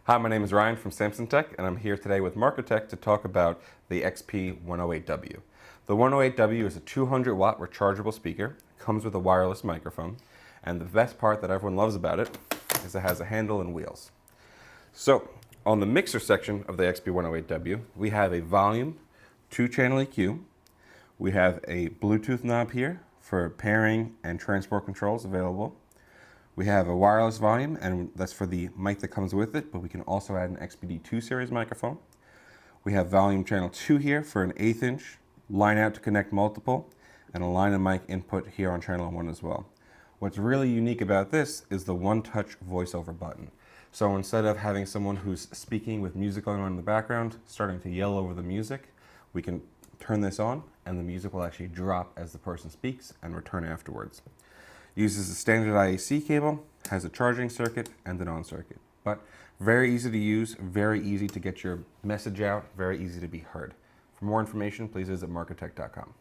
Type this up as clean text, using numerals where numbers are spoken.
Hi, my name is Ryan from Samson Tech, and I'm here today with Markertek to talk about the XP108w. The 108w is a 200 watt rechargeable speaker, comes with a wireless microphone, and the best part that everyone loves about it is it has a handle and wheels. So, on the mixer section of the XP108w, we have a volume, 2-channel EQ, we have a Bluetooth knob here for pairing and transport controls available. We have a wireless volume, and that's for the mic that comes with it, but we can also add an XPD2 series microphone. We have volume channel 2 here for an 1/8 inch, line out to connect multiple, and a line and mic input here on channel 1 as well. What's really unique about this is the one-touch voiceover button. So instead of having someone who's speaking with music going on in the background, starting to yell over the music, we can turn this on, and the music will actually drop as the person speaks and return afterwards. Uses a standard IAC cable, has a charging circuit and an on circuit. But very easy to use, very easy to get your message out, very easy to be heard. For more information, please visit markertek.com.